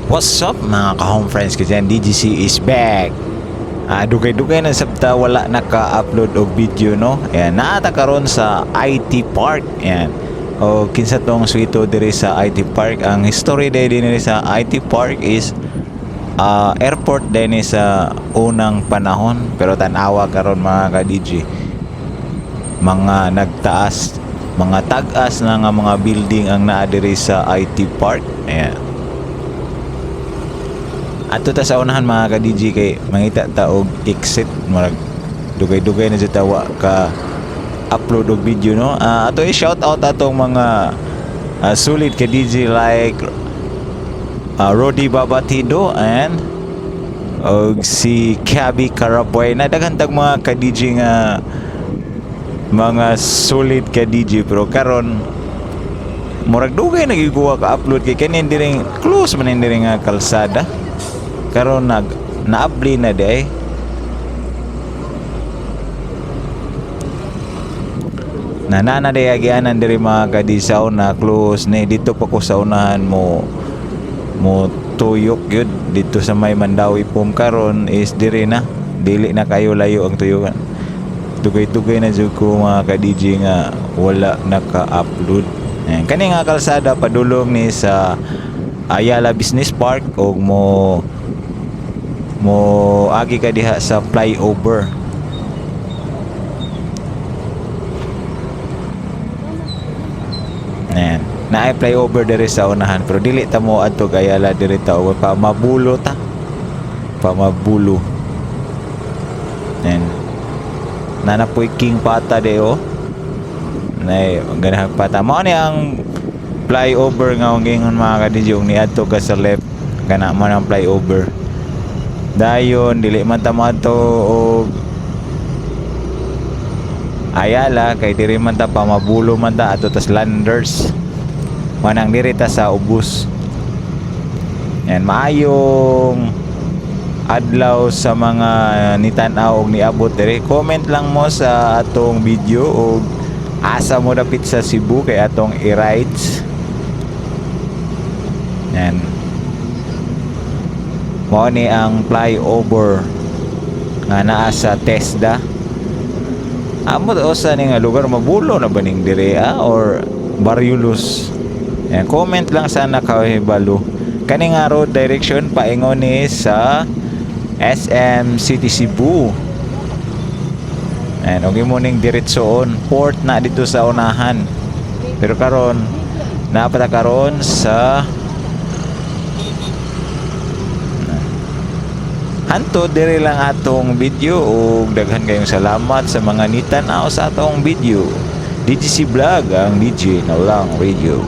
What's up mga ka-home friends ko dyan? DGC is back. Dugay-dugay na sabta wala naka-upload og video, no? Ayan, naata karon sa IT Park. Ayan. O kinsa tong suito diri sa IT Park. Ang history din sa IT Park is airport din sa unang panahon. Pero tanawa karon mga ka-DJ. Mga nagtaas, mga tag-as na nga mga building ang naa diri sa IT Park. Ayan. Ato ta sa unahan mga ka-DJ kay mangita ta og exit marag dugay-dugay na tawa ka upload og video, no. Ato i-shout out atong mga sulit ka DJ like Rodi Babatido and og si Kabi Karaboy na daghan tag mga ka-DJ nga mga sulit ka DJ pero karon murag dugay nagiguwa ka upload kay kanin diri close man diri nga kalsada karon naabli na day nana day agianan diri mga kadisaw na close ni dito pa ko sa unahan mo tuyok yun dito sa may Mandawi Pom karon is diri na dili na kayo layo ang tuyukan dugay-dugay na jud ko mga ka-DJ nga wala naka-upload. Kani nga kalsada padulong ni sa Ayala Business Park og mo agi ka diha sa flyover. Ayan. Naay flyover diri sa unahan pero dili ta mo adto Ayala diri ta o pa mabulo ta. Pa mabulo. Ayan. Nanapoy King Pata deo. Nay ganahang pata. Mao ni ang flyover nga ngingon mga kadijong ni adto ka sa left kana man ang flyover. Dayon dili man ta mato og Ayala kay diri man ta pamabulo man ta ato tas Landers manang diri ta sa ubos. Yan maayong adlaw sa mga nitan-aw og niabot diri. Comment lang mo sa atong video og asa mo dapit sa Cebu kay atong i-rides. Yan. Mao ni ang flyover nga naa sa TESDA. Amo sa ni nga lugar mabulo na baning dire or Barriulos. Yan, comment lang sana kahibalo. Kani nga road direction paingon ni sa SM City Cebu. Ayan, og imo ning diretsoon port na dito sa unahan. Pero karon napata karon sa hanto diri lang atong video ug daghan kayong salamat sa mga nitan-aw sa atong video. DGC Vlog ang DJ na lang radio.